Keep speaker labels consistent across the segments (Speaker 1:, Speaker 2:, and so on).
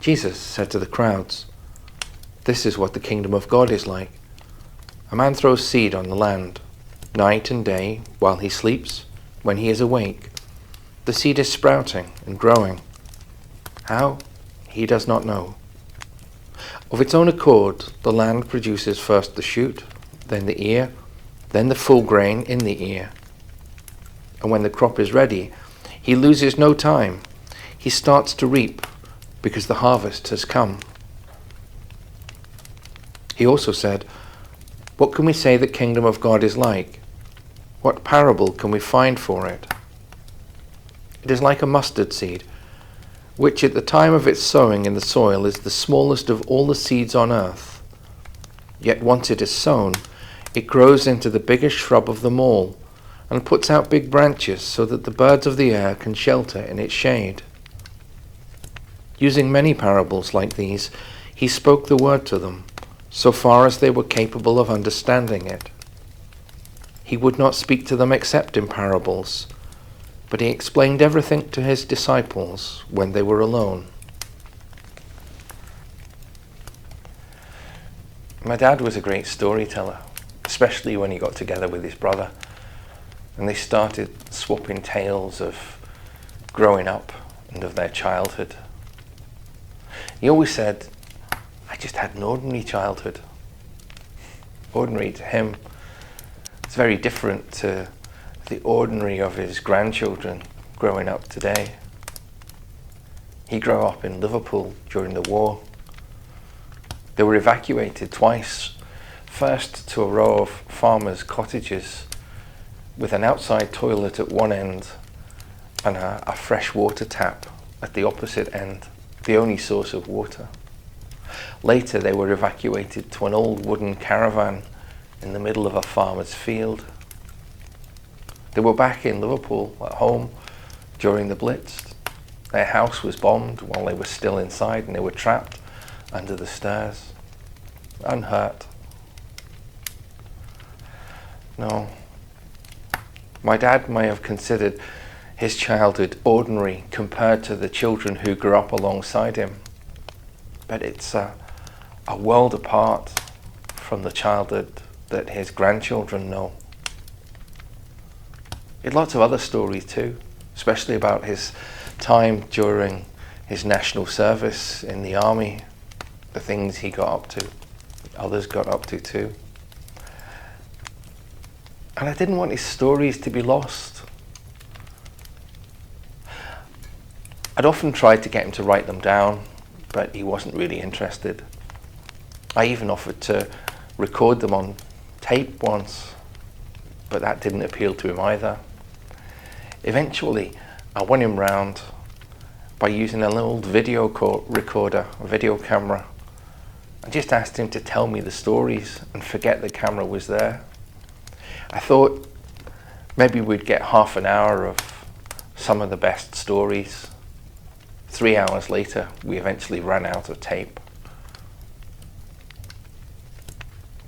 Speaker 1: Jesus said to the crowds, "This is what the kingdom of God is like. A man throws seed on the land, night and day, while he sleeps, when he is awake. The seed is sprouting and growing. How? He does not know. Of its own accord, the land produces first the shoot, then the ear, then the full grain in the ear. And when the crop is ready, he loses no time. He starts to reap because the harvest has come." He also said, "What can we say the kingdom of God is like? What parable can we find for it? It is like a mustard seed, which at the time of its sowing in the soil is the smallest of all the seeds on earth. Yet once it is sown, it grows into the biggest shrub of them all, and puts out big branches so that the birds of the air can shelter in its shade." Using many parables like these, he spoke the word to them, so far as they were capable of understanding it. He would not speak to them except in parables, but he explained everything to his disciples when they were alone. My dad was a great storyteller, especially when he got together with his brother, and they started swapping tales of growing up and of their childhood. He always said, "I just had an ordinary childhood." Ordinary to him, it's very different to the ordinary of his grandchildren growing up today. He grew up in Liverpool during the war. They were evacuated twice, first to a row of farmers' cottages with an outside toilet at one end and a fresh water tap at the opposite end, the only source of water. Later they were evacuated to an old wooden caravan in the middle of a farmer's field. They were back in Liverpool at home during the Blitz. Their house was bombed while they were still inside, and they were trapped under the stairs, unhurt. No, my dad may have considered his childhood ordinary compared to the children who grew up alongside him, but it's a world apart from the childhood that his grandchildren know. He had lots of other stories too, especially about his time during his national service in the army, the things he got up to, others got up to too. And I didn't want his stories to be lost. I'd often tried to get him to write them down, but he wasn't really interested. I even offered to record them on tape once, but that didn't appeal to him either. Eventually, I won him round by using an old video recorder, a video camera. I just asked him to tell me the stories and forget the camera was there. I thought maybe we'd get half an hour of some of the best stories. 3 hours later, we eventually ran out of tape.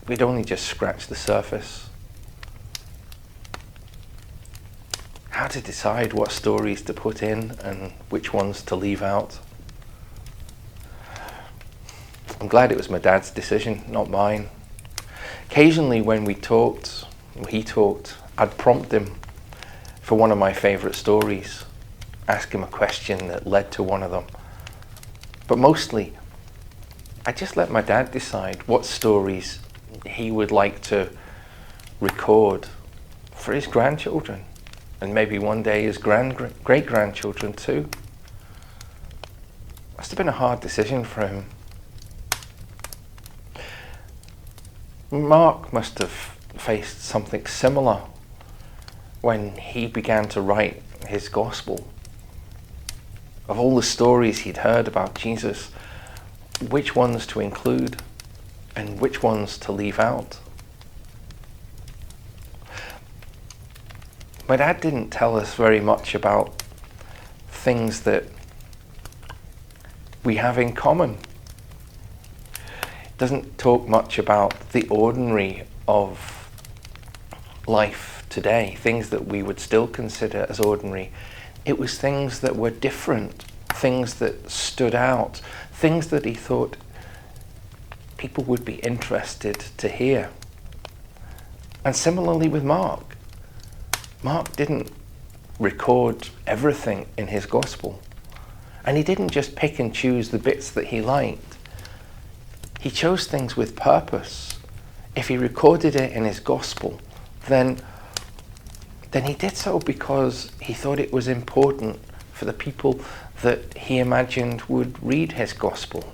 Speaker 1: We'd only just scratched the surface. How to decide what stories to put in and which ones to leave out. I'm glad it was my dad's decision, not mine. Occasionally when he talked, I'd prompt him for one of my favourite stories, ask him a question that led to one of them. But mostly, I just let my dad decide what stories he would like to record for his grandchildren, and maybe one day his great-grandchildren too. Must have been a hard decision for him. Mark must have faced something similar when he began to write his gospel. Of all the stories he'd heard about Jesus, which ones to include and which ones to leave out? My dad didn't tell us very much about things that we have in common. Doesn't talk much about the ordinary of life today, things that we would still consider as ordinary. It was things that were different things that stood out, things that he thought people would be interested to hear. And similarly with Mark. Mark didn't record everything in his gospel. And he didn't just pick and choose the bits that he liked. He chose things with purpose. If he recorded it in his gospel, then he did so because he thought it was important for the people that he imagined would read his gospel.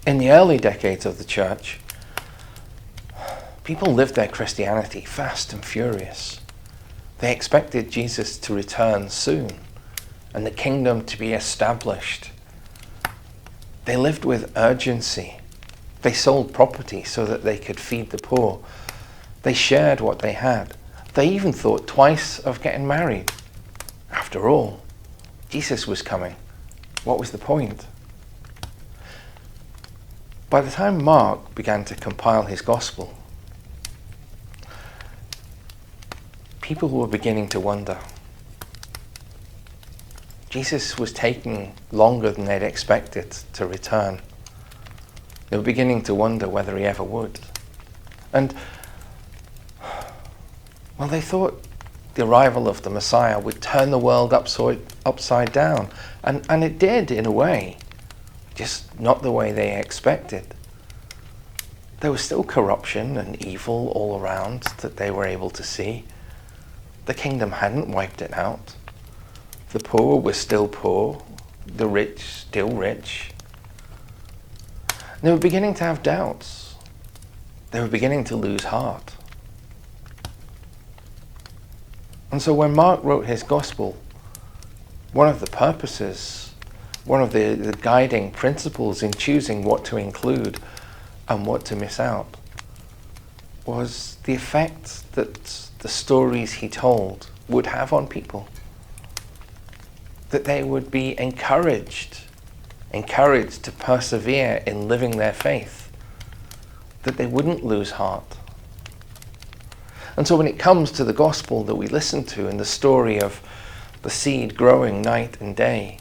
Speaker 1: In the early decades of the church, people lived their Christianity fast and furious. They expected Jesus to return soon and the kingdom to be established. They lived with urgency. They sold property so that they could feed the poor. They shared what they had. They even thought twice of getting married. After all, Jesus was coming. What was the point? By the time Mark began to compile his gospel, people were beginning to wonder. Jesus was taking longer than they'd expected to return. They were beginning to wonder whether he ever would. And, well, they thought the arrival of the Messiah would turn the world upside down. And it did, in a way. Just not the way they expected. There was still corruption and evil all around that they were able to see. The kingdom hadn't wiped it out. The poor were still poor, the rich still rich. They were beginning to have doubts. They were beginning to lose heart. And so when Mark wrote his gospel, one of the purposes, one of the guiding principles in choosing what to include and what to miss out was the effect that the stories he told would have on people. That they would be encouraged to persevere in living their faith, that they wouldn't lose heart. And so when it comes to the gospel that we listen to in the story of the seed growing night and day,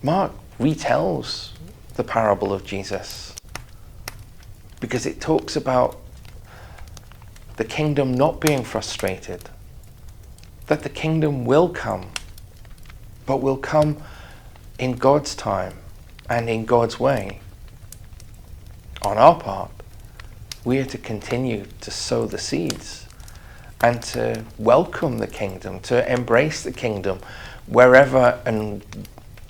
Speaker 1: Mark retells the parable of Jesus because it talks about the kingdom not being frustrated, that the kingdom will come, but will come in God's time and in God's way. On our part, we are to continue to sow the seeds and to welcome the kingdom, to embrace the kingdom wherever and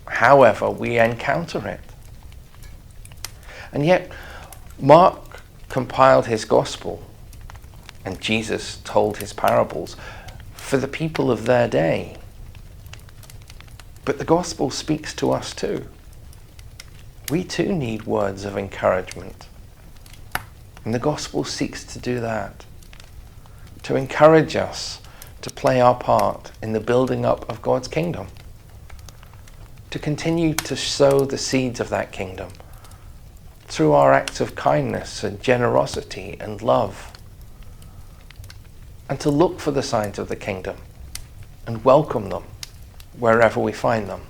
Speaker 1: however we encounter it. And yet, Mark compiled his gospel and Jesus told his parables for the people of their day. But the gospel speaks to us too. We too need words of encouragement. And the gospel seeks to do that, to encourage us to play our part in the building up of God's kingdom, to continue to sow the seeds of that kingdom through our acts of kindness and generosity and love, and to look for the signs of the kingdom and welcome them wherever we find them.